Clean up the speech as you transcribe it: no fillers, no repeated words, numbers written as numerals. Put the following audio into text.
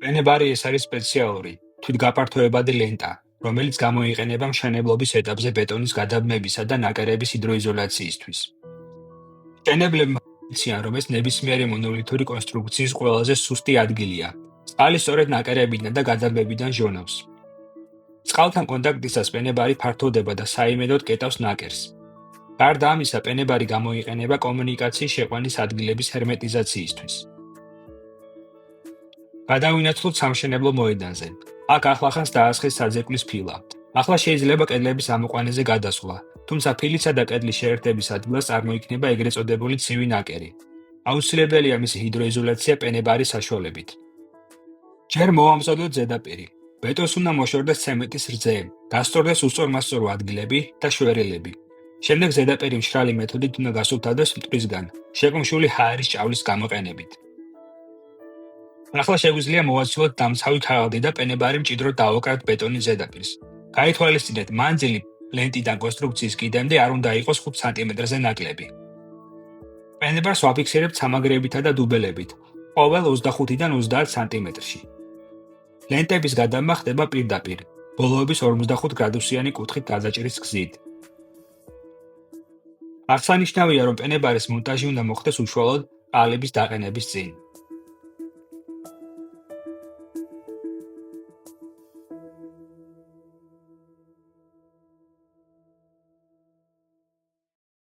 პენებარი ეს არის სპეციალური, თვითგაფართოებადი ლენტა, რომელიც გამოიყენება მშენებლობის ეტაპზე ბეტონის გადაბმებისა და ნაკერების ჰიდროიზოლაციისთვის. მშენებლებმა იციან, რომ ეს ნებისმიერი მონოლითური კონსტრუქციის ყველაზე სუსტი ადგილია. წყალი სწორედ ნაკერებიდან და გადაბმებიდან ჟონავს. წყალთან კონტაქტისას პენებარი ფართოვდება და საიმედოდ კეტავს ნაკერს. გარდა ამისა, პენებარი გამოიყენება კომუნიკაციის შეყვანის ადგილების ჰერმეტიზაციისთვის. გადავინაცვლოთ სამშენებლო მოედანზე. აქ ახლახანს დაასხეს საძირკვლის ფილა. ახლა შეიძლება კედლების ამოყვანაზე გადასვლა, თუმცა ფილისა და კედლის შეერთების ადგილას წარმოიქმნება ეგრეთ წოდებული ცივი ნაკერი. აუცილებელია მისი ჰიდროიზოლაცია პენებარის საშუალებით. ჯერ მოამზადოთ ზედაპირი. ბეტონს უნდა მოშორდეს ცემენტის რძე, გასწორდეს უსწორმასწორო ადგილები და შვერილები. შემდეგ ზედაპირი მშრალი მეთოდით უნდა გასუფთავდეს მტვრისგან, შეკუმშული ჰაერის ჭავლის გამოყენებით. ახლა შეგვიძლია მოვაცილოთ დამცავი ქაღალდი და პენებარი მჭიდროდ დავოკრავთ ბეტონის ზედაპირს. გაითვალისწინეთ, მანძილი ლენტიდან კონსტრუქციის კიდემდე არ უნდა იყოს 5 სანტიმეტრზე ნაკლები. პენებარს ვაფიქსირებთ სამაგრებითა და დუბელებით, ყოველ 25-დან 30 სანტიმეტრში. ლენტების გადაბმება ხდება პირდაპირ, ბოლოების 45 გრადუსიანი კუთხით გადაჭრის გზით. აღსანიშნავია, რომ პენებარის მონტაჟი უნდა მოხდეს უშუალოდ ყალიბის დაყენების წინ.